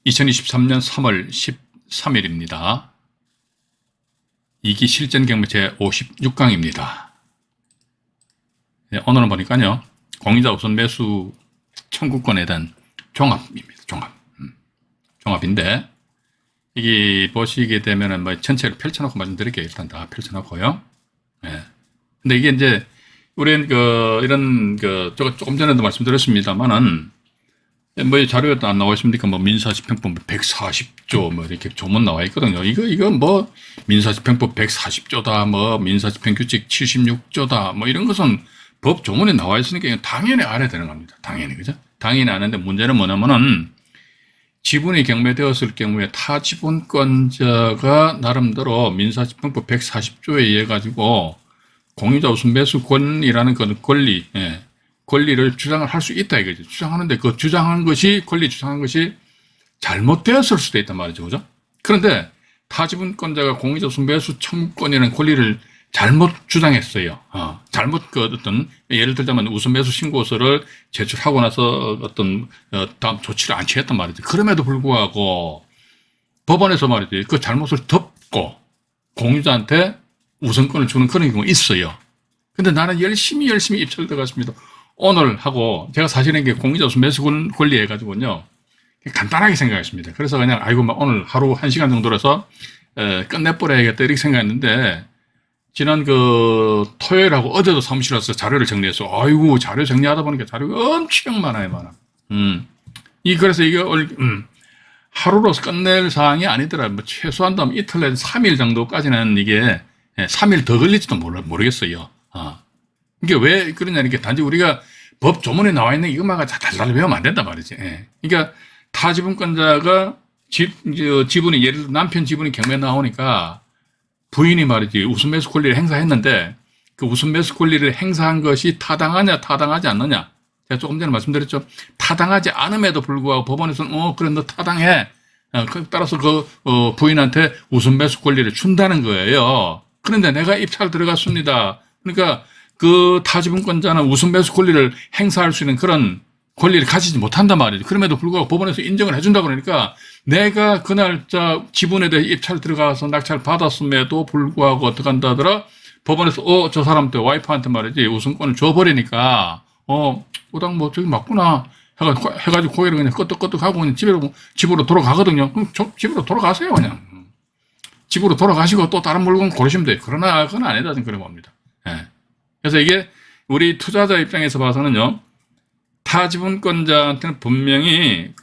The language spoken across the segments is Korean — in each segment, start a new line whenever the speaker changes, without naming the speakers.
2023년 3월 13일입니다. 2기 실전경매 제56강입니다. 네, 오늘은 보니까요, 공인자 우선 매수 청구권에 대한 종합입니다. 종합인데, 이게 보시게 되면은 뭐 전체를 펼쳐놓고 말씀드릴게요. 일단 다 펼쳐놓고요. 네. 근데 이게 이제, 우리는 조금 전에도 말씀드렸습니다만은, 뭐 자료에도 안 나와 있습니까? 뭐 민사집행법 140조 뭐 이렇게 조문 나와 있거든요. 이거 뭐 민사집행법 140조다, 뭐 민사집행규칙 76조다, 뭐 이런 것은 법 조문에 나와 있으니까 당연히 알아야 되는 겁니다. 당연히, 그죠? 당연히 아는데 문제는 뭐냐면은 지분이 경매되었을 경우에 타지분권자가 나름대로 민사집행법 140조에 의해 가지고 공유자 우선 매수권이라는 그 권리를 주장을 할 수 있다 이거죠. 주장하는데 그 권리 주장한 것이 잘못되었을 수도 있단 말이죠. 그죠? 그런데 타지분권자가 공유자 우선 매수 청구권이라는 권리를 잘못 주장했어요. 예를 들자면 우선 매수 신고서를 제출하고 나서 다음 조치를 안 취했단 말이죠. 그럼에도 불구하고 법원에서 말이죠. 그 잘못을 덮고 공유자한테 우선권을 주는 그런 경우가 있어요. 근데 나는 열심히 입찰을 들어갔습니다. 오늘 하고, 제가 사실은 이게 공유자 우선 매수 권리 해가지고요, 간단하게 생각했습니다. 그래서 그냥, 오늘 하루 1시간 정도라서, 끝내버려야겠다, 이렇게 생각했는데, 지난 토요일하고 어제도 사무실 와서 자료를 정리해서, 자료 정리하다 보니까 자료가 엄청 많아요. 그래서 이게, 하루로서 끝낼 사항이 아니더라. 뭐, 최소한 이틀 내지 3일 정도까지는 이게, 3일 더 걸릴지도 모르겠어요. 이게 왜 그러냐, 이게 단지 우리가 법 조문에 나와 있는 이것만 달달 외우면 안 된단 말이지. 그러니까 타지분권자가 지분이, 예를 들어 남편 지분이 경매에 나오니까 부인이 말이지 우선 매수 권리를 행사했는데 그 우선 매수 권리를 행사한 것이 타당하냐, 타당하지 않느냐. 제가 조금 전에 말씀드렸죠. 타당하지 않음에도 불구하고 법원에서는, 그래, 너 타당해. 따라서 부인한테 우선 매수 권리를 준다는 거예요. 그런데 내가 입찰 들어갔습니다. 그러니까 그 타지분권자는 우선 매수 권리를 행사할 수 있는 그런 권리를 가지지 못한단 말이죠. 그럼에도 불구하고 법원에서 인정을 해준다고 그러니까 내가 그날 지분에 대해 입찰 들어가서 낙찰 받았음에도 불구하고 어떻게 한다더라? 법원에서 저 사람한테 와이프한테 말이지 우선권을 줘버리니까 저기 맞구나 해가지고 고개를 그냥 끄덕끄덕하고 그냥 집으로 돌아가거든요. 그럼 집으로 돌아가세요 그냥. 집으로 돌아가시고 또 다른 물건 고르시면 돼요. 그러나 그건 아니다 저는 그런 겁니다. 그래서 이게 우리 투자자 입장에서 봐서는요, 타지분권자한테는 분명히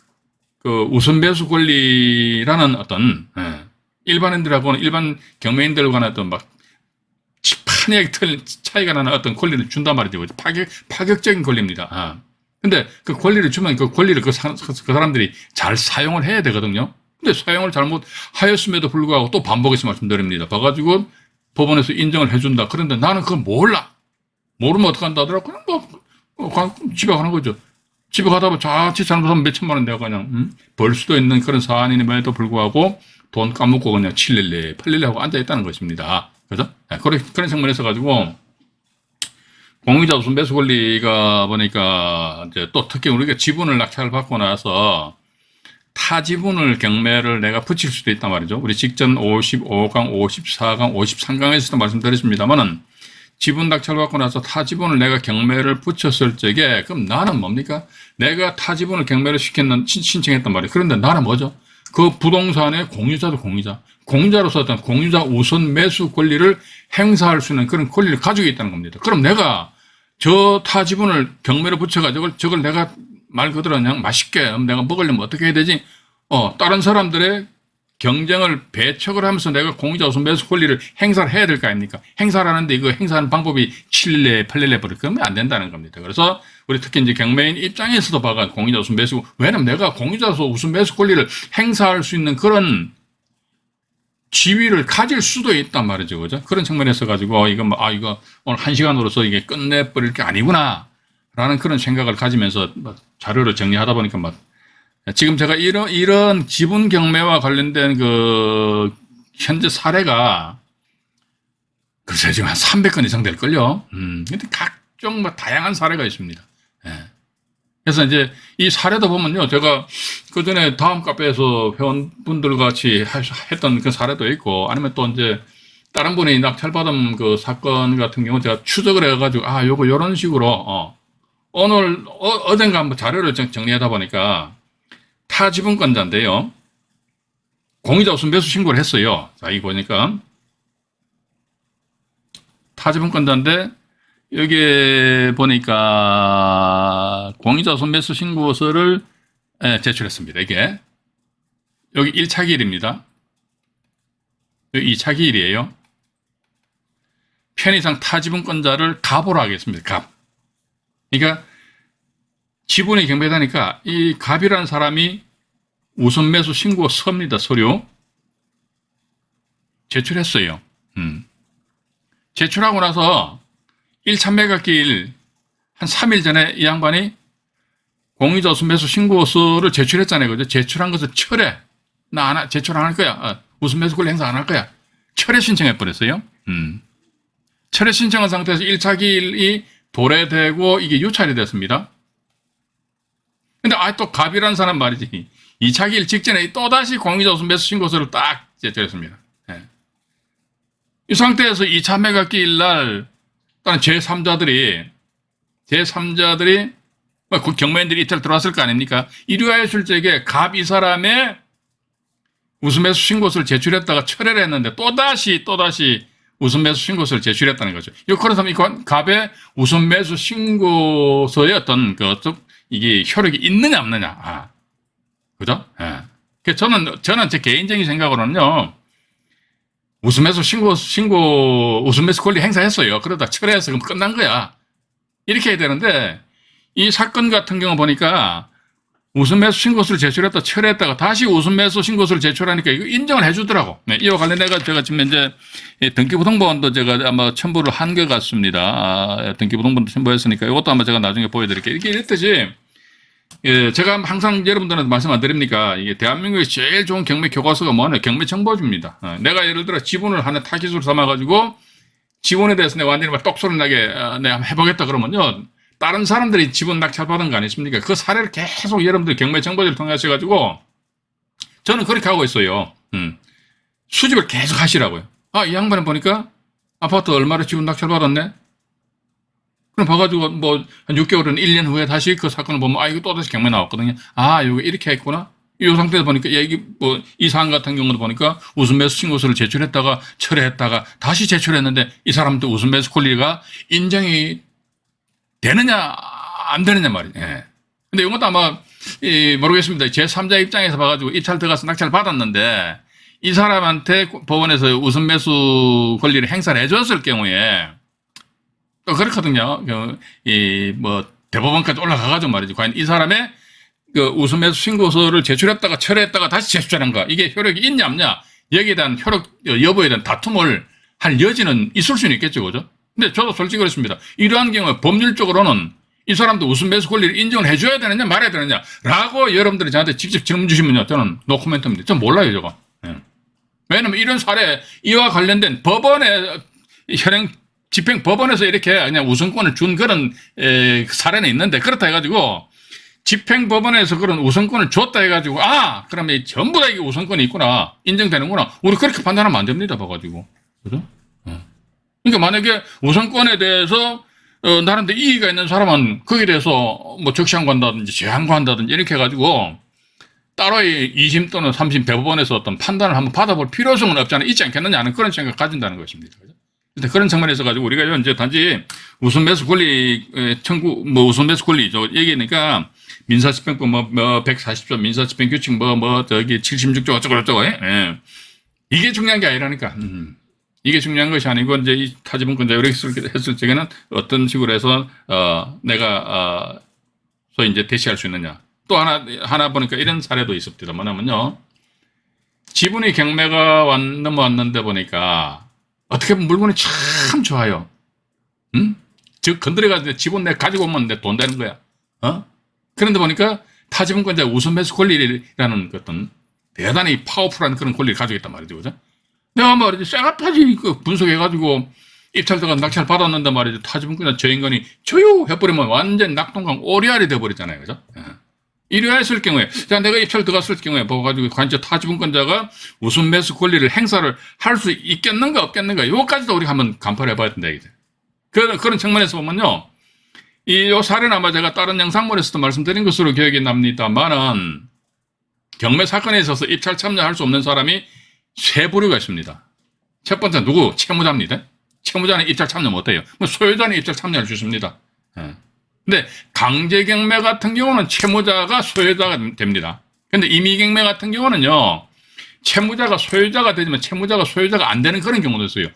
그 우선 매수 권리라는 일반인들하고는 일반 경매인들과는 판에 차이가 나는 어떤 권리를 준단 말이죠. 파격적인 권리입니다. 근데 그 권리를 주면 그 권리를 그 사람들이 잘 사용을 해야 되거든요. 근데 사용을 잘못 하였음에도 불구하고 또 반복해서 말씀드립니다. 봐가지고 법원에서 인정을 해준다. 그런데 나는 그걸 몰라. 모르면 어떡한다 하더라고. 그냥 집에 가는 거죠. 집에 가다 보면 자칫 잘못하면 몇천만 원 내가 그냥, 벌 수도 있는 그런 사안임에도 불구하고 돈 까먹고 그냥 7일내, 8일내 하고 앉아있다는 것입니다. 그죠? 그런 측면에서 가지고, 공유자 우선 매수 권리가 보니까 이제 또 특히 우리가 지분을 낙찰을 받고 나서 타지분을 경매를 내가 붙일 수도 있단 말이죠. 우리 직전 55강, 54강, 53강에서도 말씀드렸습니다만은 지분 낙찰 받고 나서 타지분을 내가 경매를 붙였을 적에 그럼 나는 뭡니까? 내가 타지분을 경매를 신청했단 말이에요. 그런데 나는 뭐죠? 그 부동산의 공유자도 공유자로서 어떤 공유자 우선 매수 권리를 행사할 수 있는 그런 권리를 가지고 있다는 겁니다. 그럼 내가 저 타지분을 경매를 붙여가지고 저걸 내가 말 그대로 그냥 맛있게 내가 먹으려면 어떻게 해야 되지? 다른 사람들의 경쟁을 배척을 하면서 내가 공유자 우선 매수 권리를 행사를 해야 될 거 아닙니까? 행사를 하는데 이거 행사하는 방법이 7일내, 8일내 그러면 안 된다는 겁니다. 그래서 우리 특히 이제 경매인 입장에서도 봐가 공유자 우선 매수, 왜냐면 내가 공유자 우선 매수 권리를 행사할 수 있는 그런 지위를 가질 수도 있단 말이죠. 그죠? 그런 측면에서 가지고 이거 오늘 1시간으로서 이게 끝내버릴 게 아니구나. 라는 그런 생각을 가지면서 자료를 정리하다 보니까 지금 제가 이런 지분 경매와 관련된 현재 사례가 글쎄 지금 한 300건 이상 될걸요. 근데 각종 다양한 사례가 있습니다. 그래서 이제 이 사례도 보면요. 제가 그 전에 다음 카페에서 회원분들 같이 했던 그 사례도 있고, 아니면 또 이제 다른 분이 낙찰받은 그 사건 같은 경우 제가 추적을 해가지고, 아, 요거 요런 식으로, 오늘, 어젠가 한번 자료를 정리하다 보니까 타지분권자인데요. 공유자 우선 매수 신고를 했어요. 자, 이 보니까. 타지분권자인데, 여기에 보니까 공유자 우선 매수 신고서를 제출했습니다. 이게. 여기 1차 기일입니다. 여기 2차 기일이에요. 편의상 타지분권자를 갑으로 하겠습니다. 갑. 그러니까 지분이 경매되니까 이 갑이라는 사람이 우선 매수 신고 서입니다. 서류. 제출했어요. 제출하고 나서 1차 매각기일 한 3일 전에 이 양반이 공유자 우선 매수 신고서를 제출했잖아요. 그죠? 제출한 것을 철회. 나 제출 안 할 거야. 우선 매수 권리 행사 안 할 거야. 철회 신청해 버렸어요. 철회 신청한 상태에서 1차 기일이 도래되고 이게 유찰이 됐습니다. 근데 또 갑이라는 사람 말이지. 2차 기일 직전에 또다시 공유자 우선 매수 신고서를 딱 제출했습니다. 예. 이 상태에서 2차 매각 기일 날 다른 제3자들이 그 경매인들이 이틀 들어왔을 거 아닙니까? 일요일 출제에 갑 이 사람의 우선 매수 신고서를 제출했다가 철회를 했는데 또다시 우선 매수 신고서를 제출했다는 거죠. 그렇다면 이 갑의 우선 매수 신고서의 어떤 이게 효력이 있느냐 없느냐. 그죠? 예. 저는 제 개인적인 생각으로는요. 우선 매수 우선 매수 권리 행사했어요. 그러다 철회해서 그럼 끝난 거야. 이렇게 해야 되는데 이 사건 같은 경우 보니까 우선 매수 신고서를 제출했다 철회했다가 다시 우선 매수 신고서를 제출하니까 이거 인정을 해주더라고. 네, 이와 관련해서 제가 지금 현재 등기부등본도 제가 아마 첨부를 한 것 같습니다. 등기부등본도 첨부했으니까 이것도 아마 제가 나중에 보여드릴게요. 이게 이랬듯이 제가 항상 여러분들한테 말씀 안 드립니까? 이게 대한민국의 제일 좋은 경매 교과서가 뭐냐? 경매 정보집니다. 내가 예를 들어 지분을 하나 타깃으로 삼아가지고 지분에 대해서 내가 완전히 막 똑소리 나게 내가 한번 해보겠다 그러면요. 다른 사람들이 지분 낙찰받은 거 아니십니까? 그 사례를 계속 여러분들 경매 정보지를 통해 하셔가지고 저는 그렇게 하고 있어요. 수집을 계속 하시라고요. 이 양반은 보니까 아파트 얼마를 지분 낙찰받았네? 그럼 봐가지고 한 6개월은 1년 후에 다시 그 사건을 보면 이거 또다시 경매 나왔거든요. 이거 이렇게 했구나. 이 상태에서 보니까 이 사안 같은 경우도 보니까 우선 매수 신고서를 제출했다가 철회했다가 다시 제출했는데 이 사람도 우선 매수 권리가 인정이 되느냐 안 되느냐 말이에요. 예. 근데 이것도 아마 모르겠습니다. 제3자 입장에서 봐가지고 입찰 들어가서 낙찰 받았는데 이 사람한테 법원에서 우선 매수 권리를 행사를 해줬을 경우에 또 그렇거든요. 대법원까지 올라가가지고 말이지. 과연 이 사람의 그 우선 매수 신고서를 제출했다가 철회했다가 다시 제출하는 거 이게 효력이 있냐 없냐 여기에 대한 효력 여부에 대한 다툼을 할 여지는 있을 수는 있겠죠, 그죠? 근데 저도 솔직히 그렇습니다. 이러한 경우에 법률적으로는 이 사람도 우선 매수 권리를 인정을 해줘야 되느냐 말아야 되느냐 라고 여러분들이 저한테 직접 질문 주시면요. 저는 노코멘트입니다. 전 몰라요, 저거. 예. 왜냐면 이런 사례, 이와 관련된 법원의 집행법원에서 이렇게 그냥 우선권을 준 그런 사례는 있는데 그렇다 해가지고 집행법원에서 그런 우선권을 줬다 해가지고 그러면 전부 다 이게 우선권이 있구나 인정되는구나 우리 그렇게 판단하면 안 됩니다. 봐가지고 그죠? 그러니까 만약에 우선권에 대해서 나름대로 이의가 있는 사람은 거기에 대해서 적시항고한다든지 재항고한다든지 이렇게 해가지고 따로의 2심 또는 3심 대법원에서 어떤 판단을 한번 받아볼 필요성은 없잖아요. 있지 않겠느냐 하는 그런 생각을 가진다는 것입니다. 그죠? 그런 측면에서 가지고 우리가 이제 단지 우선 매수 권리 우선 매수 권리 얘기니까 민사집행법 140조 민사집행규칙 저기 76조 어쩌고 예. 이게 중요한 게 아니라니까. 이게 중요한 것이 아니고 이제 이 타지분권자 이렇게 했을 적에는 어떤 식으로 해서 내가 소위 이제 대시할 수 있느냐. 또 하나 보니까 이런 사례도 있었습니다. 뭐냐면요. 지분이 경매가 넘어왔는데 보니까 어떻게 보면 물건이 참 좋아요. 즉 건드려가지고 지분 내가 가지고 오면 내 돈 되는 거야. 그런데 보니까 타지분권자 우선 매수 권리라는 어떤 대단히 파워풀한 그런 권리를 가지고 있단 말이죠. 그죠? 내가 말이지 쌩까지 분석해가지고 입찰자가 낙찰 받았는데 말이죠. 타지분권자 저 인간이 저요 해버리면 완전 낙동강 오리알이 돼버리잖아요. 그죠? 이래야 했을 경우에, 자, 내가 입찰 들어갔을 경우에, 봐가지고, 관저 타지분권자가 우선 매수 권리를 행사를 할 수 있겠는가, 없겠는가, 요까지도 우리가 한번 간파를 해봐야 된다, 이제. 그런 측면에서 보면요. 요 사례는 아마 제가 다른 영상물에서도 말씀드린 것으로 기억이 납니다만은, 경매 사건에 있어서 입찰 참여할 수 없는 사람이 세 부류가 있습니다. 첫 번째, 누구? 채무자입니다. 채무자는 입찰 참여 못해요. 소유자는 입찰 참여할 수 있습니다. 근데 강제경매 같은 경우는 채무자가 소유자가 됩니다. 근데 임의경매 같은 경우는요, 채무자가 소유자가 되지만 채무자가 소유자가 안 되는 그런 경우도 있어요.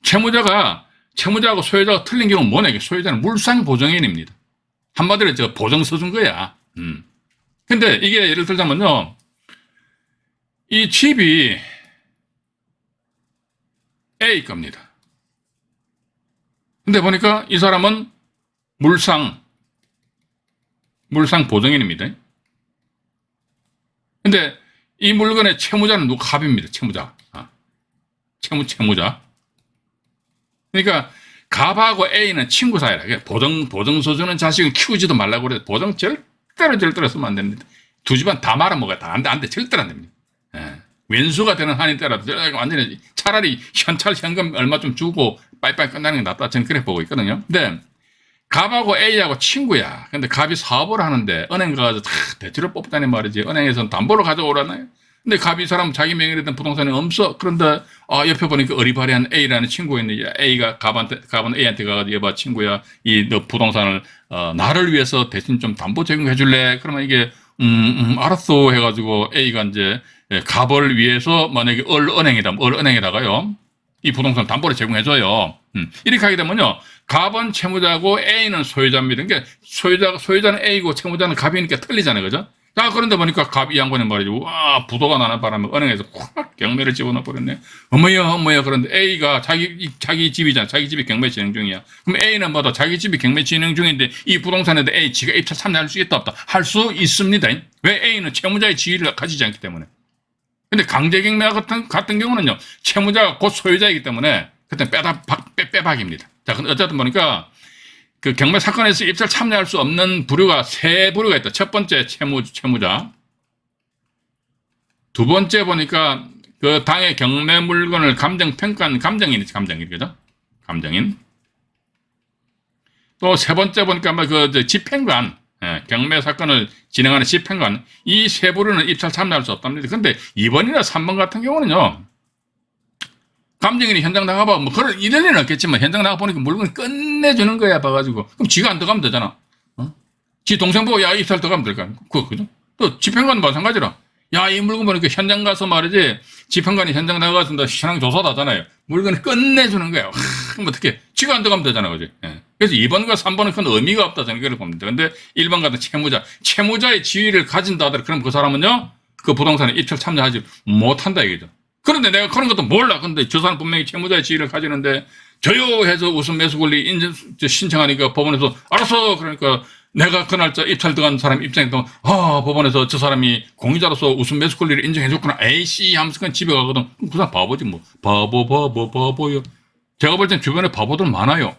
채무자하고 소유자가 틀린 경우는 뭐냐? 소유자는 물상보증인입니다. 한마디로 제가 보증 서준 거야. 근데 이게 예를 들자면요, 이 집이 A 겁니다. 근데 보니까 이 사람은 물상 보증인입니다. 근데 이 물건의 채무자는 누구? 갑입니다. 채무자. 채무자. 그러니까 갑하고 A는 친구 사이라. 보증 서주는 자식은 키우지도 말라고 그래요. 보증 절대로 쓰면 안 됩니다. 두 집안 다 말아먹어요. 다 안 돼. 절대로 안 됩니다. 왼수가 되는 한이 때라도 완전히 차라리 현금 얼마 좀 주고 빠이빠이 끝나는 게 낫다. 저는 그래 보고 있거든요. 근데 갑하고 A하고 친구야. 근데 갑이 사업을 하는데 은행 가서 다 대출을 뽑다니 말이지. 은행에서는 담보로 가져오라나요? 근데 갑이 사람 자기 명의로 된 부동산이 없어. 그런데 옆에 보니까 어리바리한 A라는 친구가 있는데 A가 갑은 A한테 가가지고 여봐 친구야, 너 부동산을 나를 위해서 대신 좀 담보 제공해 줄래? 그러면 이게 알았어 해가지고 A가 이제 갑을 위해서 만약에 을은행에다가요 이 부동산 담보를 제공해줘요. 이렇게 하게 되면요, 갑은 채무자고 A는 소유자입니다. 그러니까 소유자는 A고 채무자는 갑이니까 틀리잖아요, 그죠? 자, 그런데 보니까 갑 이 양반이 말이죠. 와, 부도가 나는 바람에 은행에서 확 경매를 집어넣어 버렸네. 어머야. 그런데 A가 자기 집이잖아. 자기 집이 경매 진행 중이야. 그럼 A는 뭐다? 자기 집이 경매 진행 중인데 이 부동산에 대해 A 지가 입찰 참여할 수 있다 없다? 할 수 있습니다. 왜? A는 채무자의 지위를 가지지 않기 때문에. 근데 강제경매 같은 경우는요, 채무자가 곧 소유자이기 때문에 그때 빼박입니다. 자, 근데 어쨌든 보니까 그 경매 사건에서 입찰 참여할 수 없는 부류가 세 부류가 있다. 첫 번째 채무자. 두 번째 보니까 그 당의 경매 물건을 감정평가한 감정인이죠. 그죠? 감정인. 또 세 번째 보니까 집행관. 경매 사건을 진행하는 집행관. 이 세 부류는 입찰 참여할 수 없답니다. 근데 2번이나 3번 같은 경우는요, 감정인이 현장 나가봐, 이럴 일은 없겠지만, 현장 나가보니까 물건을 끝내주는 거야, 봐가지고. 그럼 지가 안 들어가면 되잖아. 지 동생 보고, 야, 입찰 들어가면 될까? 그죠? 또, 집행관도 마찬가지라. 야, 이 물건 보니까 현장 가서 말이지, 집행관이 현장 나가서 현황 조사도 하잖아요. 물건을 끝내주는 거야. 그럼 어떻게, 지가 안 들어가면 되잖아, 그지? 그래서 2번과 3번은 큰 의미가 없다, 저는 그렇게 봅니다. 근데 1번 같은 채무자의 지위를 가진다 하더라도, 그럼 그 사람은요, 그 부동산에 입찰 참여하지 못한다, 이거죠. 그런데 내가 그런 것도 몰라. 근데 저 사람 분명히 채무자의 지위를 가지는데 저요 해서 우선 매수 권리 인증 신청하니까 법원에서 알았어. 그러니까 내가 그 날짜 입찰 들어간 사람 입장에서 법원에서 저 사람이 공유자로서 우선 매수 권리를 인정해줬구나. 에이씨 하면서 그냥 집에 가거든. 그 사람 바보지 뭐. 바보요. 제가 볼 땐 주변에 바보들 많아요.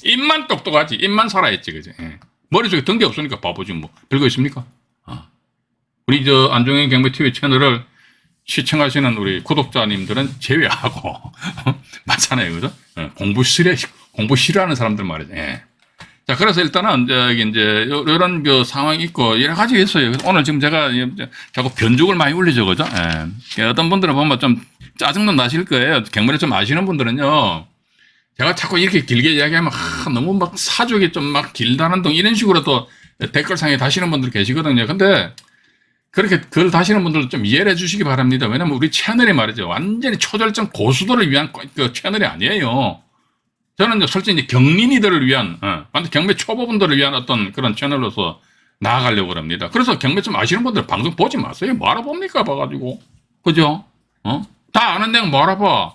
입만 똑똑하지. 입만 살아있지. 그지? 머릿속에 든 게 없으니까 바보지 뭐. 별거 있습니까? 우리 안종현 경매TV 채널을 시청하시는 우리 구독자님들은 제외하고 맞잖아요, 그죠? 공부 싫어하는 사람들 말이죠. 자, 그래서 일단은 이제 이런 그 상황이 있고 여러 가지 있어요. 오늘 지금 제가 자꾸 변죽을 많이 올리죠, 그죠? 어떤 분들은 보면 좀 짜증도 나실 거예요. 경매를 좀 아시는 분들은요, 제가 자꾸 이렇게 길게 이야기하면 너무 막 사족이 좀 막 길다는 등 이런 식으로 또 댓글상에 다시는 분들 계시거든요. 근데 그렇게 글 다시는 분들도 좀 이해를 해주시기 바랍니다. 왜냐면 우리 채널이 말이죠, 완전히 초절정 고수들을 위한 그 채널이 아니에요. 저는 솔직히 경린이들을 위한, 완전 경매 초보분들을 위한 어떤 그런 채널로서 나아가려고 합니다. 그래서 경매 좀 아시는 분들 방송 보지 마세요. 뭐 알아봅니까? 봐가지고. 그죠? 다 아는 내용 뭐 알아봐.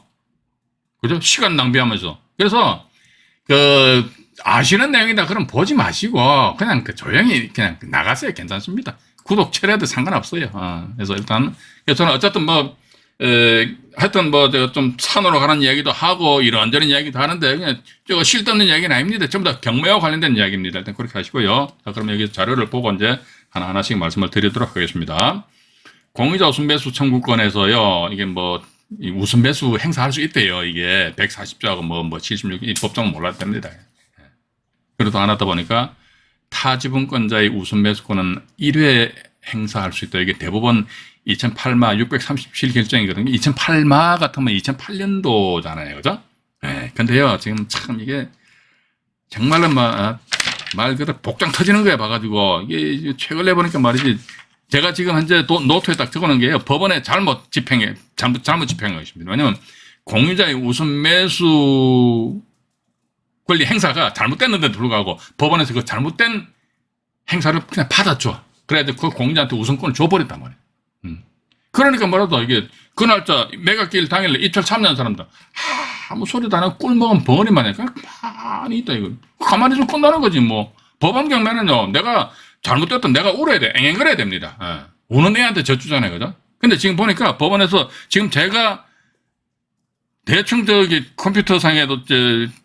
그죠? 시간 낭비하면서. 그래서, 아시는 내용이다. 그럼 보지 마시고, 그냥 조용히 그냥 나가세요. 괜찮습니다. 구독, 철회도 상관없어요. 그래서 일단, 저는 어쨌든 하여튼 뭐, 좀 산으로 가는 이야기도 하고, 이런저런 이야기도 하는데, 그냥 저거 실없는 이야기는 아닙니다. 전부 다 경매와 관련된 이야기입니다. 일단 그렇게 하시고요. 자, 그럼 여기 자료를 보고 이제 하나하나씩 말씀을 드리도록 하겠습니다. 공유자 우선매수 청구권에서요, 이게 뭐, 이 우선매수 행사할 수 있대요. 이게 140조하고 뭐 76, 이 법정은 몰랐답니다. 그래도 안 하다 보니까 타지분권자의 우선매수권은 1회 행사할 수 있다. 이게 대법원 2008마 637 결정이거든요. 2008마 같으면 2008년도잖아요. 그죠? 네. 근데요, 지금 참 이게 정말로 말 그대로 복장 터지는 거야, 봐가지고. 이게 최근에 보니까 말이지. 제가 지금 현재 노트에 딱 적어놓은 게요. 법원에 잘못 집행한 것입니다. 왜냐면 공유자의 우선 매수 권리 행사가 잘못됐는데도 불구하고 법원에서 그 잘못된 행사를 그냥 받아줘. 그래야 그 공유자한테 우선권을 줘버렸단 말이에요. 그러니까 뭐라도 이게 그 날짜 매각기일 당일에 입찰 참여한 사람들 아무 소리도 안 하고 꿀 먹은 벙어리 마냥 그냥 가만히 있다 이거. 가만히 좀 끝나는 거지 뭐. 법원 경매는요. 내가 잘못됐던 내가 울어야 돼. 앵앵거려야 됩니다. 예. 우는 애한테 져주잖아요. 그죠? 근데 지금 보니까 법원에서 지금 제가 대충 저기 컴퓨터상에도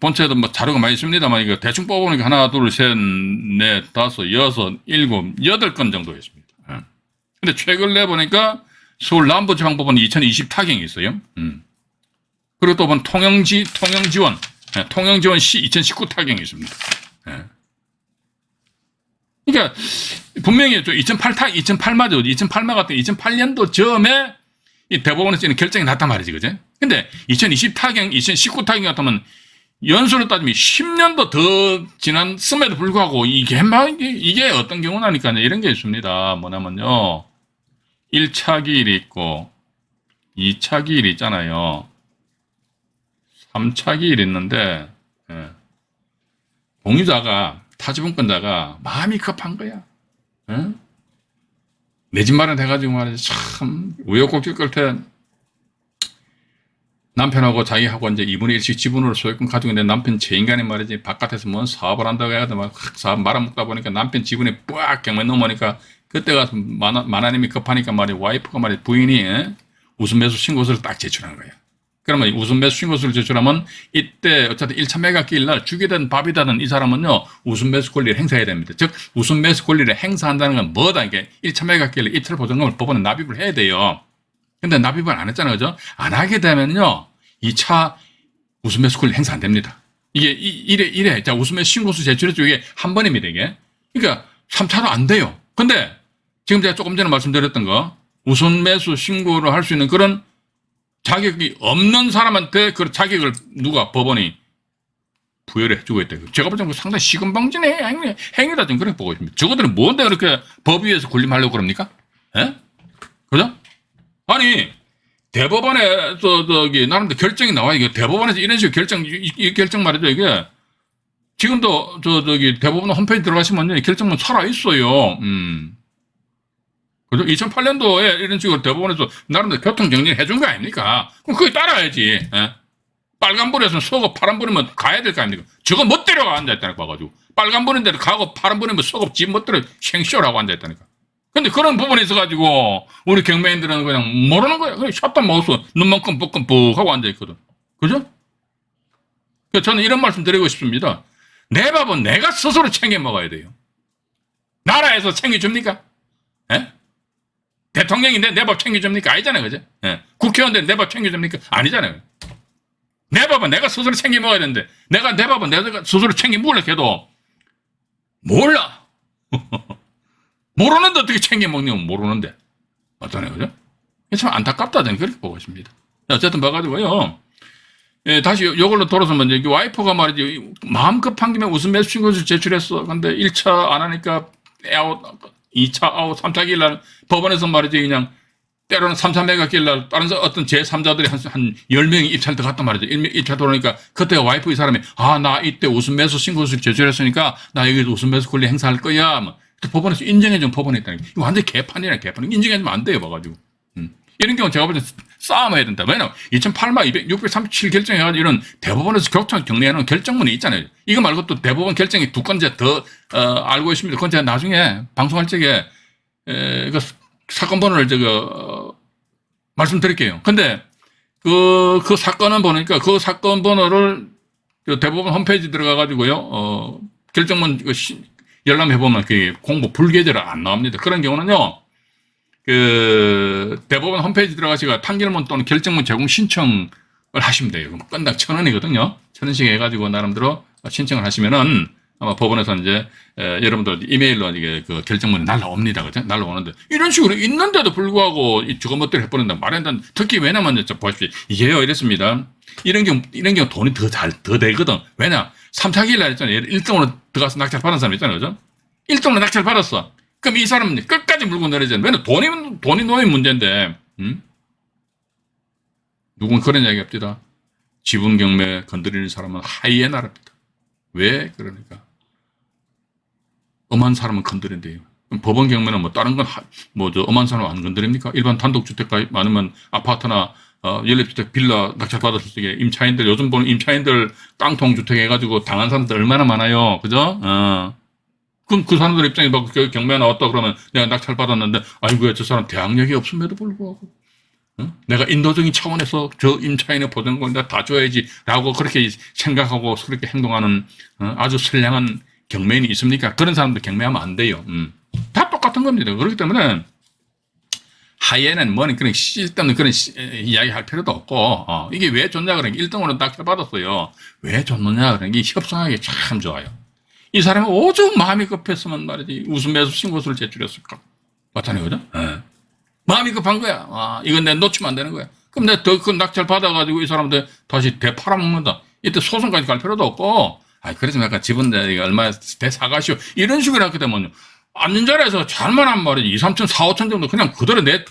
본체에도 뭐 자료가 많이 있습니다만 이거 대충 뽑아보니까 하나, 둘, 셋, 넷, 다섯, 여섯, 일곱, 8건 정도 있습니다. 예. 근데 최근에 보니까 서울 남부지방법원 2020 타경이 있어요. 그리고 또 본 통영지원 시 2019 타경이 있습니다. 예. 그러니까 분명히 2008마죠. 2008마 같은 2008년도 즈음에 이 대법원에서 이런 결정이 났단 말이지, 그제? 근데 2020 타경, 2019 타경 같으면 연수로 따지면 10년도 더 지난 씀에도 불구하고 이게 어떤 경우나니까요. 이런 게 있습니다. 뭐냐면요. 1차 기일이 있고 2차 기일이 있잖아요. 3차 기일이 있는데 공유자가 타지분권자가 마음이 급한 거야. 내 집 마련해가지고 말이지 참 우여곡절 끝에 남편하고 자기하고 이제 2분의 1씩 지분으로 소유권 가지고 있는데 남편 제 인간이 말이지 바깥에서 뭔 사업을 한다고 해가지고 막 사업 말아먹다 보니까 남편 지분에 뿌악 경매 넘어오니까 그때 가서 만화님이 급하니까 말이야 와이프가 말이야 부인이 우선매수 신고서를 딱 제출한 거야. 그러면 우선매수 신고서를 제출하면 이때 어차피 1차 매각기일 날 죽이든 밥이든 이 사람은요 우선매수 권리를 행사해야 됩니다. 즉 우선매수 권리를 행사한다는 건 뭐다 이게 1차 매각기일 입찰 보증금을 법원에 납입을 해야 돼요. 근데 납입을 안 했잖아요. 그죠? 안 하게 되면요 2차 우선매수 권리 행사 안 됩니다. 이게 이래 자 우선매수 신고서 제출했죠. 이게 한 번입니다. 이게. 그러니까 3차도 안 돼요. 근데 지금 제가 조금 전에 말씀드렸던 거 우선매수 신고를 할 수 있는 그런 자격이 없는 사람한테 그 자격을 누가 법원이 부여를 해주고 있다. 제가 볼 때는 상당히 시금방진의 행위다 좀 그렇게 보고 있습니다. 저거들은 뭔데 그렇게 법 위에서 군림하려고 그럽니까? 예? 그죠? 아니 대법원에서 저기 나름대로 결정이 나와요. 이게 대법원에서 이런 식으로 이 결정 말이죠. 이게 지금도 저기 대법원 홈페이지 들어가시면 결정문 살아 있어요. 그죠? 2008년도에 이런 식으로 대법원에서 나름대로 교통정리를 해준 거 아닙니까? 그럼 그게 따라야지. 예? 빨간불에서 서고 파란불이면 가야 될 거 아닙니까? 저거 멋대로 앉아있다니까 봐가지고. 빨간불인데 가고 파란불이면 서고 집 멋대로 생쇼라고 앉아있다니까. 근데 그런 부분에 있어가지고 우리 경매인들은 그냥 모르는 거야. 그냥 샷단 먹어서 눈만 끔뻑끔뻑 하고 앉아있거든. 그죠? 그래서 저는 이런 말씀 드리고 싶습니다. 내 밥은 내가 스스로 챙겨 먹어야 돼요. 나라에서 챙겨줍니까? 예? 대통령인데 내 밥 챙겨줍니까? 아니잖아요. 그죠? 예. 국회의원인데 내 밥 챙겨줍니까? 아니잖아요. 내 밥은 내가 스스로 챙겨 먹어야 되는데 내가 내 밥은 내가 스스로 챙겨 먹으려고 해도 몰라. 모르는데 어떻게 챙겨 먹냐면 모르는데. 맞잖아요. 그죠? 참 안타깝다. 저는 그렇게 보고 있습니다. 어쨌든 봐가지고요. 예, 다시 요걸로 돌아서 먼저 와이프가 말이지 마음 급한 김에 우선 매수 신고서 제출했어. 근데 1차 안 하니까 아웃, 2차 아웃, 3차 길날 법원에서 말이지 그냥 때로는 3차 매각길 날 다른 어떤 제3자들이 한 10명이 입찰 들어갔단 말이죠. 입찰 들어오니까 그때 와이프 이 사람이 나 이때 우선 매수 신고서를 제출했으니까 나 여기서 우선 매수 권리 행사할 거야. 뭐. 법원에서 인정해준 법원에 있다니까. 이거 완전 개판이라 개판. 인정해주면 안 돼요. 봐가지고. 이런 경우 제가 볼 때 싸움해야 된다. 왜냐면 2008마 637 결정해가지고 이런 대법원에서 교통 정리하는 결정문이 있잖아요. 이거 말고 또 대법원 결정이 2건째 더 알고 있습니다. 그건 제가 나중에 방송할 적에 그 사건 번호를 말씀드릴게요. 근데 그 사건은 보니까 그 사건 번호를 그 대법원 홈페이지 들어가가지고요, 결정문 열람해보면 그 공부 불개재로 안 나옵니다. 그런 경우는요, 그 대법원 홈페이지 들어가시고 판결문 또는 결정문 제공 신청을 하시면 돼요. 건당 1,000원이거든요. 1,000원씩 해가지고 나름대로 신청을 하시면은 아마 법원에서 이제 여러분들 이메일로 이게 그 결정문이 날라옵니다. 그죠? 날라오는데 이런 식으로 있는데도 불구하고 이 저거 멋대로 해버린다. 말이 안 되는. 특히 왜냐면 보십시오. 이게요 이랬습니다. 이런 경우 돈이 더 되거든. 왜냐? 3, 4기일 날 했잖아요. 1등으로 들어가서 낙찰 받은 사람 있잖아요. 그죠? 1등으로 낙찰 받았어. 그럼 이 사람은 끝까지 물고 내리잖아요. 왜냐면 돈이 놓인 문제인데, 누군 그런 이야기 합니다. 지분 경매 건드리는 사람은 하이에나랍니다. 왜? 그러니까. 엄한 사람은 건드린대요. 그럼 법원 경매는 뭐 다른 건, 엄한 사람 안 건드립니까? 일반 단독주택가 많으면 아파트나, 연립주택 빌라 낙찰 받았을 때 임차인들, 요즘 보는 임차인들 깡통주택 해가지고 당한 사람들 얼마나 많아요. 그죠? 그럼 그 사람들 입장에 막 경매가 나왔다 그러면 내가 낙찰 받았는데, 아이고야, 저 사람 대학력이 없음에도 불구하고. 내가 인도적인 차원에서 저 임차인의 보전권을 다 줘야지 라고 그렇게 생각하고 그렇게 행동하는 아주 선량한 경매인이 있습니까? 그런 사람들 경매하면 안 돼요. 다 똑같은 겁니다. 그렇기 때문에 하이에는 뭐는 그런 쓸데없는 그런 이야기 할 필요도 없고, 이게 왜 좋냐 그러니까 1등으로 낙찰 받았어요. 왜 좋느냐 그러니까 협상하기 참 좋아요. 이 사람이 오죽 마음이 급했으면 말이지 우선 매수 신고서를 제출했을까? 맞잖아요. 그죠? 마음이 급한 거야. 이건 내가 놓치면 안 되는 거야. 그럼 내가 더 큰 낙찰 받아가지고 이 사람한테 다시 되팔아먹는다. 이때 소송까지 갈 필요도 없고, 그래서 약간 지분 내가 얼마 되사가시오. 이런 식으로 하게 되면요. 앉는 자리에서 잘만한 말이지 2, 3천, 4, 5천 정도 그냥 그대로 내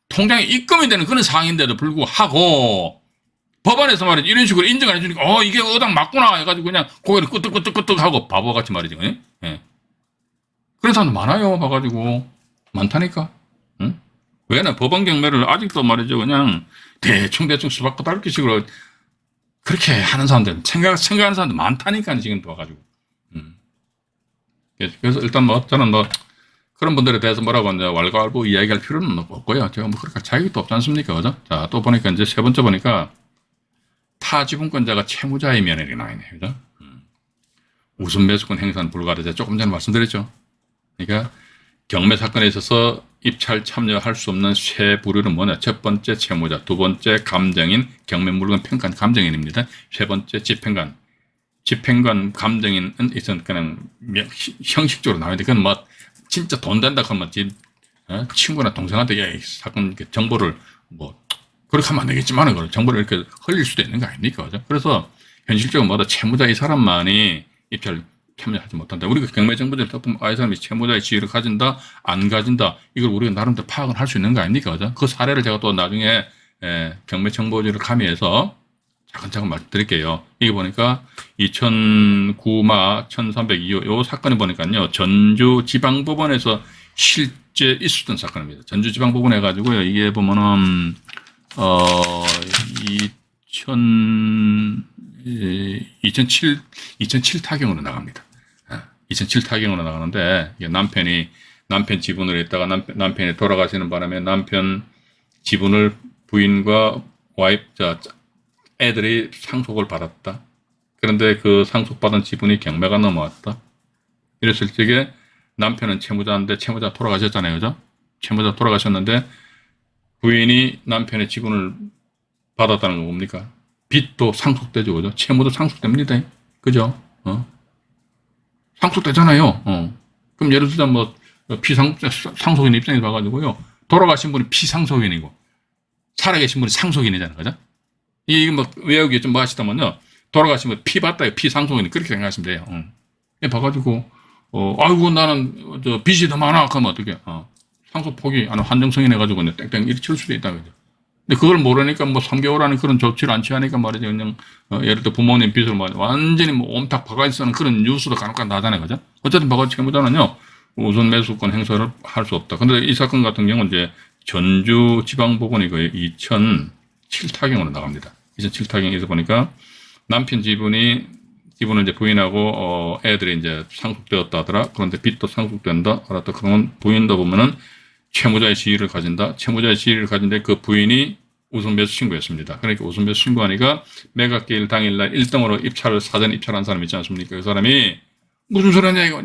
통장에 입금이 되는 그런 상황인데도 불구하고, 법원에서 말이지 이런 식으로 인정 안 해주니까, 이게 어당 맞구나 해가지고 그냥 고개를 끄덕끄덕끄덕 하고 바보같이 말이지. 예. 그런 사람도 많아요. 봐가지고. 많다니까. 응? 왜냐, 법원 경매를 아직도 말이죠. 그냥 대충 수박바닥식으로 그렇게 하는 사람들, 생각하는 사람들 많다니까, 지금 봐가지고. 그래서 일단 저는 그런 분들에 대해서 뭐라고 이제 왈가왈부 이야기할 필요는 없고요. 제가 그렇게 자격도 없지 않습니까? 그죠? 자, 또 보니까 이제 세 번째 보니까 타지분권자가 채무자의 면에 나와 있네요. 그죠? 우선 매수권 행사는 불가하다. 조금 전에 말씀드렸죠. 그러니까 경매 사건에 있어서 입찰 참여할 수 없는 세 부류는 뭐냐? 첫 번째 채무자, 두 번째 감정인, 경매 물건 평가 감정인입니다. 세 번째 집행관. 집행관 감정인은 있으면 그냥 형식적으로 나와야 돼. 그건 진짜 돈 된다 하면 친구나 동생한테 이 사건 정보를 그렇게 하면 안 되겠지만 정보를 이렇게 흘릴 수도 있는 거 아닙니까? 그죠? 그래서 현실적으로 채무자 이 사람만이 입찰 참여하지 못한다. 우리가 경매정보제를 보면 이 사람이 채무자의 지위를 가진다, 안 가진다. 이걸 우리가 나름대로 파악을 할 수 있는 거 아닙니까? 그죠? 그 사례를 제가 또 나중에 경매정보제를 가미해서 차근차근 말씀드릴게요. 이게 보니까 2009마 1302호 요 사건을 보니까요. 전주지방법원에서 실제 있었던 사건입니다. 전주지방법원 해가지고요. 이게 보면은 2007 타경으로 나갑니다. 2007 타경으로 나가는데 남편 지분을 했다가 남편이 돌아가시는 바람에 남편 지분을 부인과 애들이 상속을 받았다. 그런데 그 상속받은 지분이 경매가 넘어왔다. 이랬을 적에 남편은 채무자인데 채무자 돌아가셨잖아요. 그죠? 채무자 돌아가셨는데 부인이 남편의 지분을 받았다는 건 뭡니까? 빚도 상속되죠. 그죠? 채무도 상속됩니다. 그죠? 상속되잖아요. 그럼 예를 들자면 상속인 입장에서 봐가지고요. 돌아가신 분이 피상속인이고 살아계신 분이 상속인이잖아요. 그죠? 이게 외우기 좀 하시다면요. 돌아가신 분 피받다, 피상속인 그렇게 생각하시면 돼요. 봐가지고, 아이고, 나는, 빚이 더 많아. 그러면 어떡해. 상속 포기, 한정승인 해가지고, 땡땡 이렇게 칠 수도 있다. 그죠? 근데 그걸 모르니까 3개월 안에 그런 조치를 안 취하니까 말이죠. 그냥, 예를 들어 부모님 빚을 완전히 옴탁 바가지 쓰는 그런 뉴스도 간혹 나잖아요. 그죠? 어쨌든 바가지 채무자는요, 우선 매수권 행사를 할 수 없다. 근데 이 사건 같은 경우는 이제 전주지방법원이고요. 2007 타경으로 나갑니다. 2007 타경에서 보니까 남편 지분을 이제 애들이 이제 상속되었다 하더라. 그런데 빚도 상속된다. 알았다. 그러면 부인도 보면은 채무자의 지위를 가진다. 채무자의 지위를 가진데 그 부인이 우선 매수 신고했습니다. 그러니까 우선 매수 신고하니까 매각기일 당일날 1등으로 사전 입찰한 사람 있지 않습니까? 그 사람이 무슨 소리 하냐 이거.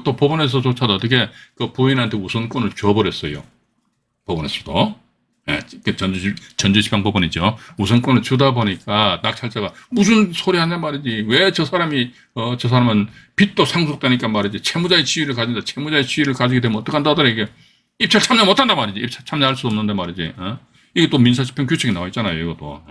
또 법원에서조차도 어떻게 그 부인한테 우선권을 줘버렸어요. 법원에서도. 예, 전주지방법원이죠. 우선권을 주다 보니까 낙찰자가 무슨 소리 하냐 말이지. 왜 저 사람이 저 사람은 빚도 상속되니까 말이지. 채무자의 지위를 가진다. 채무자의 지위를 가지게 되면 어떡한다 하더라 이게. 입찰 참여 못한다 말이지. 입찰 참여할 수 없는데 말이지. 이게 또 민사집행 규칙이 나와 있잖아요. 이것도.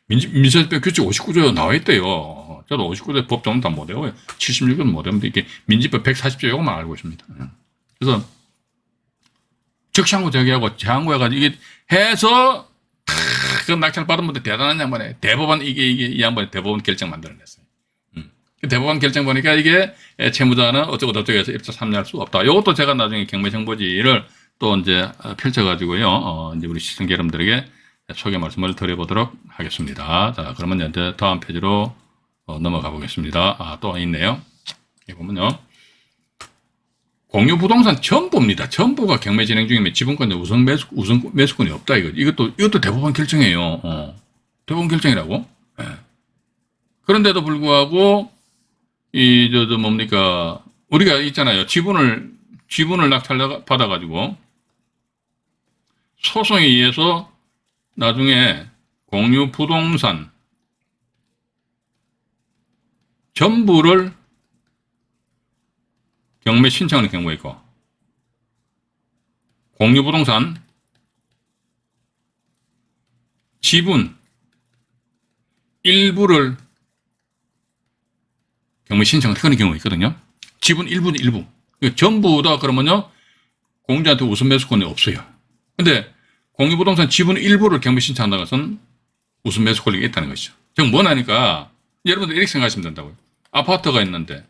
민사집행 규칙 59조에 나와 있대요. 저도 59조 법 정도 다 못 외워요. 76조는 못 외우는데 이게 민지법 140조 이거만 알고 있습니다. 그래서 적시항고 저기하고 제항고해가지고 이게 해서 그 낙찰 받은 분들 대단한 양반에 대법원 이게 이 양반이 대법원 결정 만들어냈어요. 대법원 결정 보니까 이게 채무자는 어쩌고 저쩌고 해서 입찰 참여할 수 없다. 이것도 제가 나중에 경매정보지를 또 이제 펼쳐가지고요. 이제 우리 시청자 여러분들에게 소개 말씀을 드려보도록 하겠습니다. 자, 그러면 이제 다음 페이지로 넘어가 보겠습니다. 또 있네요. 여기 보면요. 공유부동산 전부입니다. 전부가 경매 진행 중이면 지분권 우선 매수권이 없다. 이것도 대법원 결정이에요. 대법원 결정이라고. 네. 그런데도 불구하고 뭡니까 우리가 있잖아요. 지분을 낙찰 받아가지고 소송에 의해서 나중에 공유부동산 전부를 경매 신청하는 경우가 있고 공유부동산 지분 일부를 경매 신청하는 경우가 있거든요. 지분 일부. 전부 다 그러면요 공유자한테 우선 매수권이 없어요. 근데 공유부동산 지분 일부를 경매 신청한다는 것은 우선 매수 권리가 있다는 것이죠. 즉 뭐냐니까 여러분들 이렇게 생각하시면 된다고요. 아파트가 있는데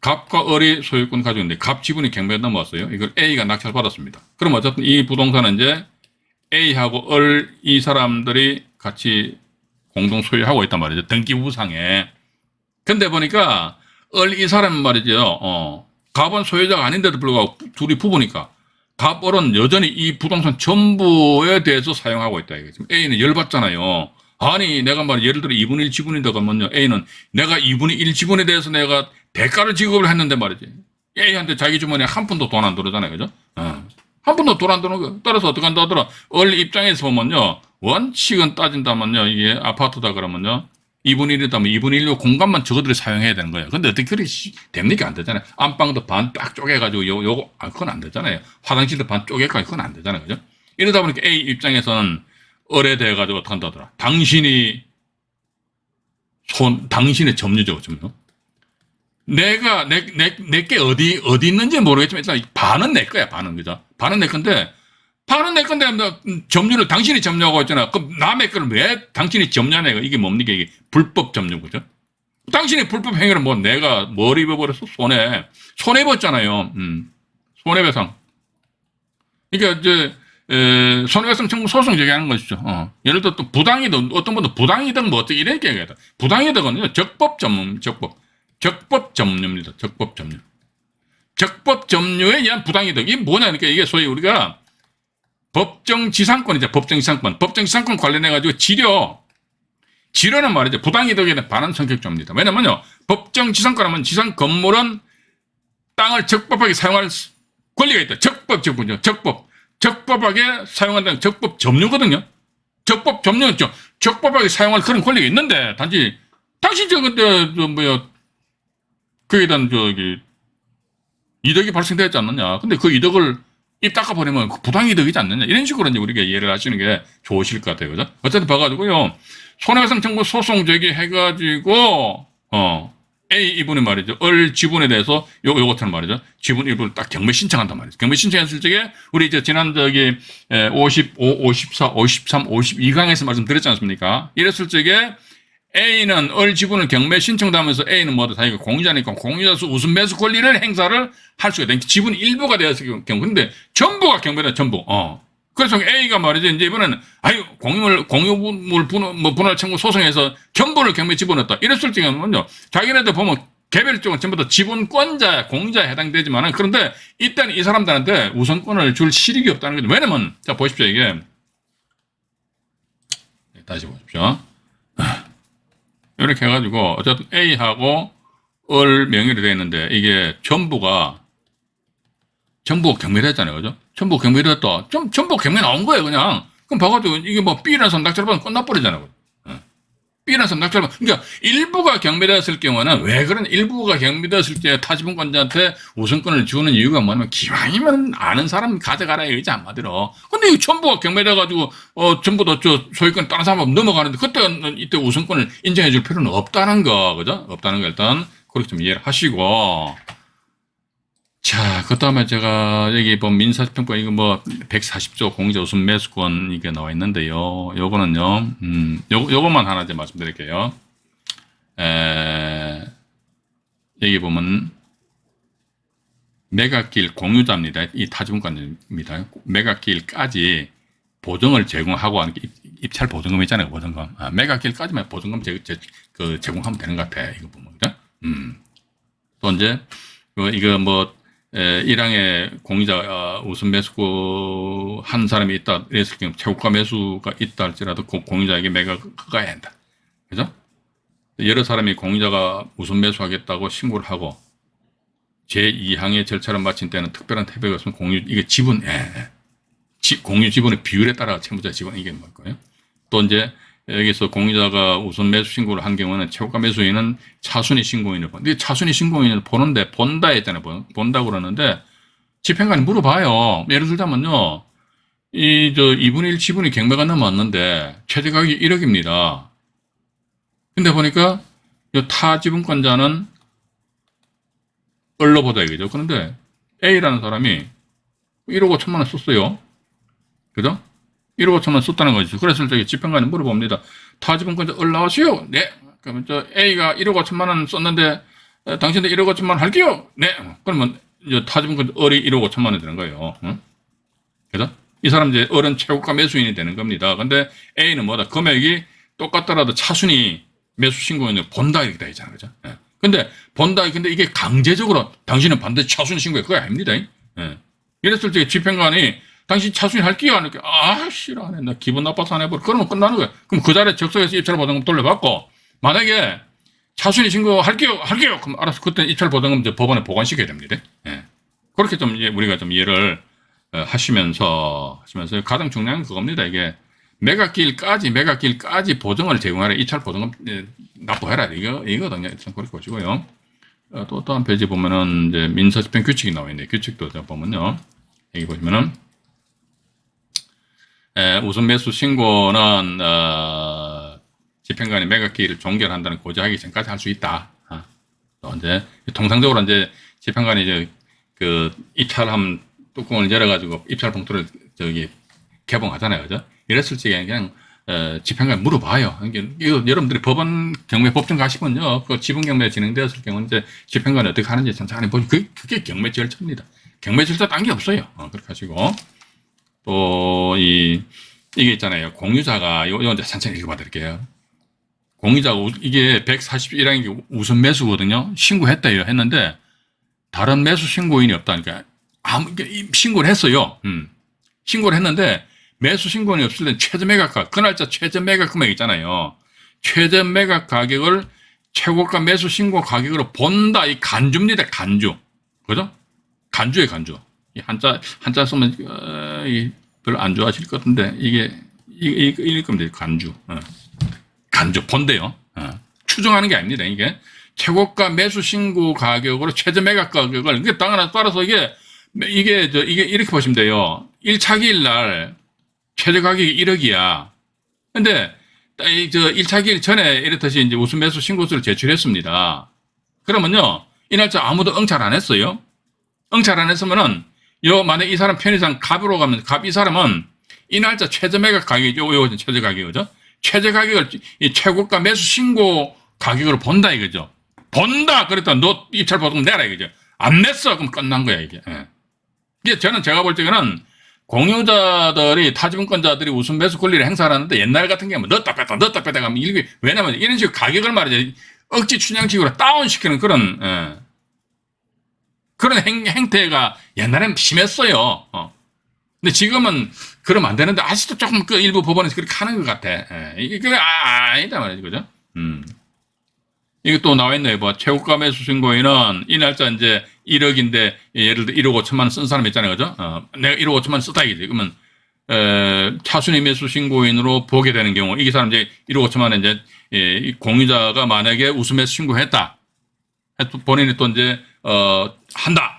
갑과 을이 소유권 가지고 있는데 갑 지분이 경매에 넘어왔어요. 이걸 A가 낙찰 받았습니다. 그럼 어쨌든 이 부동산은 이제 A하고 을 이 사람들이 같이 공동 소유하고 있단 말이죠. 등기부상에. 근데 보니까 을 이 사람은 말이죠. 갑은 소유자가 아닌데도 불구하고 둘이 부부니까 갑, 을은 여전히 이 부동산 전부에 대해서 사용하고 있다. 지금 A는 열받잖아요. 아니 내가 말이야 예를 들어 2분의 1 지분이다 그러면요. A는 내가 2분의 1 지분에 대해서 내가 대가를 지급을 했는데 말이지. A한테 자기 주머니에 한 푼도 돈 안 들어오잖아요. 그죠? 한 푼도 돈 안 들어오는 거. 따라서 어떻게 한다 하더라. 을 입장에서 보면요. 원칙은 따진다면요. 이게 아파트다 그러면요. 2분의 1이다면 2분의 1로 공간만 저거들이 사용해야 되는 거예요. 근데 어떻게 그렇게 됩니까? 안 되잖아요. 안방도 반 딱 쪼개가지고 요거, 그건 안 되잖아요. 화장실도 반 쪼개가지고 그건 안 되잖아요. 그죠? 이러다 보니까 A 입장에서는 을에 대해가지고 어떻게 한다더라. 당신의 점유죠. 점유. 내게 어디 있는지 모르겠지만 일단 반은 내 거야. 반은. 그죠? 반은 내 건데 점유를 당신이 점유하고 있잖아. 그럼 남의 거를 왜 당신이 점유하냐. 이게 뭡니까? 이게 불법 점유. 그죠? 당신이 불법 행위를 내가 뭘 입어버렸어? 손해봤잖아요. 손해배상. 그러니까 이제 손해배상 청구 소송 제기하는 것이죠. 예를 들어 또 부당이든 어떤 분도 부당이든 뭐 어떻게 이렇게 얘기하다. 부당이든은요 적법 점유입니다. 적법 점유에 의한 부당이득. 이게 뭐냐니까 이게 소위 우리가 법정지상권이죠. 법정지상권 관련해가지고 지료는 말이죠. 부당이득에 대한 반환 성격조입니다. 왜냐면요. 법정지상권 하면 지상 건물은 땅을 적법하게 사용할 권리가 있다. 적법하게 사용한다는 적법 점유거든요. 적법 점유는 적법하게 사용할 그런 권리가 있는데 단지 당신 그에 대한 이득이 발생되지 않느냐. 근데 그 이득을 입 닦아버리면 부당이득이지 않느냐. 이런 식으로 이제 우리가 이해를 하시는 게 좋으실 것 같아요. 그죠? 어쨌든 봐가지고요. 손해배상 청구 소송 제기해가지고, A 이분이 말이죠. 을 지분에 대해서 요것처럼 말이죠. 지분 일부를 딱 경매 신청한단 말이죠. 경매 신청했을 적에 우리 이제 지난 55, 54, 53, 52강에서 말씀드렸지 않습니까? 이랬을 적에 A는 을 지분을 경매 신청하면서 A는 뭐다 자기가 공유자니까 공유자수 우선 매수 권리를 행사를 할 수가 있다. 지분 일부가 되었을 경우. 근데 전부가 경매다, 전부. 그래서 A가 말이죠. 이제 이번에는 공유물 분할 청구 소송에서 전부를 경매 집어넣었다. 이랬을 적에는요. 자기네들 보면 개별적으로 전부 다 지분권자, 공유자에 해당되지만, 그런데 이때는 이 사람들한테 우선권을 줄 실익이 없다는 거죠. 왜냐면, 자, 보십시오, 이게. 다시 보십시오. 이렇게 해가지고, 어쨌든 A하고 을 명의로 되어 있는데, 이게 전부가 경매됐잖아요. 그죠? 전부가 경매됐다. 전부가 경매 나온 거예요, 그냥. 그럼 봐가지고, 이게 뭐 B라는 사람 낙찰 받으면 끝나버리잖아요. B라는 사람 낙찰 받으면. 그러니까 일부가 경매되었을 경우는 왜 그런 일부가 경매되었을 때 타지분권자한테 우선권을 주는 이유가 뭐냐면, 기왕이면 아는 사람 가져가라 이거지, 한마디로. 근데 이거 전부가 경매돼가지고, 전부 다 소유권 다른 사람 넘어가는데, 그때는 이때 우선권을 인정해 줄 필요는 없다는 거, 그죠? 없다는 거 일단, 그렇게 좀 이해를 하시고. 자, 그 다음에 제가 여기 뭐 민사집행법 이거 뭐 140조 공유자 우선 매수권 이게 나와 있는데요. 요거는요, 요것만 하나 이제 말씀드릴게요. 여기 보면 매각길 공유자입니다. 이 타지분권입니다. 매각길까지 보증을 제공하고 하는 게 입찰 보증금 있잖아요. 보증금. 매각길까지만 보증금 제공하면 되는 것 같아. 이거 보면. 그죠? 또 이제, 이거 뭐, 1항에 공유자 우선 매수 한 사람이 있다 이랬을 경우 최고가 매수가 있다 할지라도 공유자에게 매각해야 한다. 그죠? 여러 사람이 공유자가 우선 매수하겠다고 신고를 하고 제2항의 절차를 마친 때는 특별한 태백이 없으면 이게 지분, 공유 지분의 비율에 따라 채무자 지분 이게 뭘 거예요? 또 이제 여기서 공유자가 우선 매수 신고를 한 경우는 최고가 매수인은 차순위 신고인을 근데 차순위 신고인을 보는데 본다 했잖아요. 본다고 그러는데 집행관이 물어봐요. 예를 들자면요. 2분의 1 지분이 경매가 넘어왔는데 최저 가격이 1억입니다. 근데 보니까 이 타지분권자는 얼로 보다 이거죠. 그런데 A라는 사람이 1억 5천만 원 썼어요. 그죠? 1억 5천만 원 썼다는 거죠. 그래서 저기 집행관이 물어봅니다. 타지분권자 얼 나왔어요? 네. 그러면 A가 1억 5천만 원 썼는데 당신들 1억 5천만 원 할게요? 네. 그러면 이제 타지분권자 얼이 1억 5천만 원이 되는 거예요. 응? 그죠? 이 사람 이제 얼은 최고가 매수인이 되는 겁니다. 근데 A는 뭐다? 금액이 똑같더라도 차순위 매수 신고인을 본다 이렇게 돼 있잖아요. 그죠? 예. 근데 본다. 근데 이게 강제적으로 당신은 반드시 차순위 신고해. 그거 아닙니다. 예. 이랬을 때 집행관이 당신 차순위 할게요? 안 할게요? 싫어, 안 해. 나 기분 나빠서 안 해버려. 그러면 끝나는 거야. 그럼 그 자리에 적석에서 입찰보증금 돌려받고, 만약에 차순위 신고할게요? 그럼 알아서 그때 입찰보증금 이제 법원에 보관시켜야 됩니다. 예. 그렇게 좀 우리가 좀 이해를 하시면서 가장 중요한 건 그겁니다. 이게 매각길까지 보증을 제공하라. 입찰보증금 납부해라. 이거거든요. 일단 그렇게 보시고요. 또 다른 페이지 보면은 이제 민사집행 규칙이 나와 있네요. 규칙도 보면요. 여기 보시면은 우선 매수 신고는 집행관이 매각기일을 종결한다는 고지하기 전까지 할 수 있다. 또 이제 통상적으로 이제 집행관이 이제 그 입찰함 뚜껑을 열어가지고 입찰 봉투를 개봉하잖아요, 그죠? 이랬을 적에 그냥 집행관이 물어봐요. 이거 여러분들이 법원 경매 법정 가시면요, 그 지분 경매 진행되었을 경우 이제 집행관이 어떻게 하는지 천천히 보시. 그게 경매 절차입니다. 경매 절차 딴 게 없어요. 그렇게 하시고. 또, 이게 있잖아요. 공유자가, 이거 이제 천천히 읽어봐 드릴게요. 공유자가, 이게 141항이 우선 매수거든요. 신고했다요. 했는데, 다른 매수 신고인이 없다니까. 신고를 했어요. 신고를 했는데, 매수 신고인이 없을 땐 최저 매각가, 그 날짜 최저 매각 금액 있잖아요. 최저 매각 가격을 최고가 매수 신고 가격으로 본다. 이 간주입니다. 간주. 그죠? 간주예요, 간주. 이 한자 쓰면, 별로 안 좋아하실 것 같은데, 이럴 겁니다. 간주. 간주. 본대요. 추정하는 게 아닙니다. 이게. 최고가 매수 신고 가격으로 최저 매각 가격을, 이게 따라서 이게 이렇게 보시면 돼요. 1차 기일 날 최저 가격이 1억이야. 근데, 1차 기일 전에 이렇듯이 이제 우선 매수 신고서를 제출했습니다. 그러면요, 이 날짜 아무도 응찰 안 했어요. 응찰 안 했으면은, 만약 이 사람 편의상 갑으로 가면, 이 사람은 이 날짜 최저 매각 가격이죠. 요거 최저 가격이죠. 최저 가격을 이 최고가 매수 신고 가격으로 본다 이거죠. 본다! 그랬다. 너 입찰 보증금 내라 이거죠. 안 냈어! 그럼 끝난 거야, 이게. 이게 제가 볼 때는 공유자들이, 타지분권자들이 우선 매수 권리를 행사하는데 옛날 같은 경우는 넣었다 뺐다 하면 이게, 왜냐면 이런 식으로 가격을 말이죠. 억지 춘향식으로 다운시키는 그런, 그런 행태가 옛날에는 심했어요. 근데 지금은 그러면 안 되는데, 아직도 조금 그 일부 법원에서 그렇게 하는 것 같아. 이게, 아니다 말이지, 그죠? 이게 또 나와 있네요. 뭐, 최고가 매수 신고인은 이 날짜 이제 1억인데, 예를 들어 1억 5천만 원 쓴 사람 있잖아요. 그죠? 내가 1억 5천만 원 썼다 이거지. 그러면, 차순위 매수 신고인으로 보게 되는 경우, 이 사람 이제 1억 5천만 원 이제, 이 공유자가 만약에 우수 매수 신고했다. 본인이 또 이제, 한다.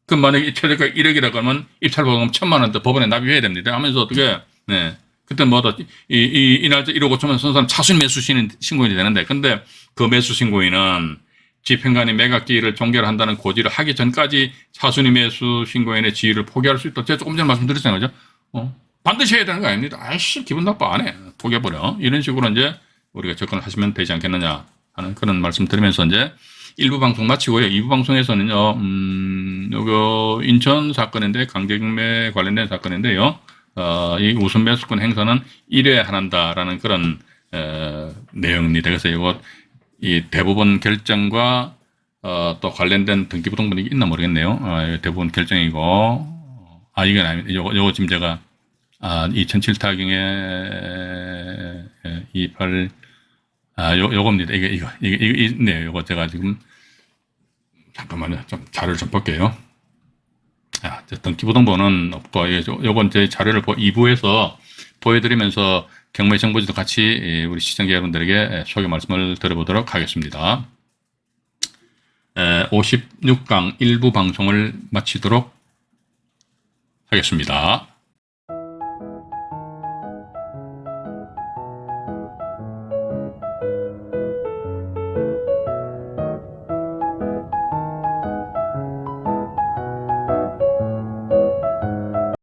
그럼 만약에 최저가 1억이라고 하면 입찰보금 1,000만 원 더 법원에 납입해야 됩니다. 하면서 어떻게, 네. 그때 뭐다, 이 날짜 1억 5천만 원 쓴 사람 차순위 매수 신고인이 되는데, 근데 그 매수 신고인은 집행관이 매각기일을 종결한다는 고지를 하기 전까지 차순위 매수 신고인의 지위를 포기할 수 있다. 제가 조금 전에 말씀드렸잖아요. 그죠? 반드시 해야 되는 거 아닙니다. 아이씨, 기분 나빠. 안 해. 포기해버려. 이런 식으로 이제 우리가 접근을 하시면 되지 않겠느냐 하는 그런 말씀 드리면서 이제 1부 방송 마치고요. 2부 방송에서는요, 요거 인천 사건인데, 강제경매 관련된 사건인데요. 이 우선 매수권 행사는 1회에 한다라는 그런, 내용입니다. 그래서 이거, 이 대법원 결정과, 또 관련된 등기부등본이 있나 모르겠네요. 대법원 결정이고, 이건 아닙니다. 요거 지금 제가, 2007타경에 28, 요겁니다. 이거 있네요. 요거 제가 지금, 잠깐만요. 좀 자료를 좀 볼게요. 등기부등본은 없고, 요건 제 자료를 2부에서 보여드리면서 경매 정보지도 같이 우리 시청자 여러분들에게 소개 말씀을 드려보도록 하겠습니다. 56강 1부 방송을 마치도록 하겠습니다.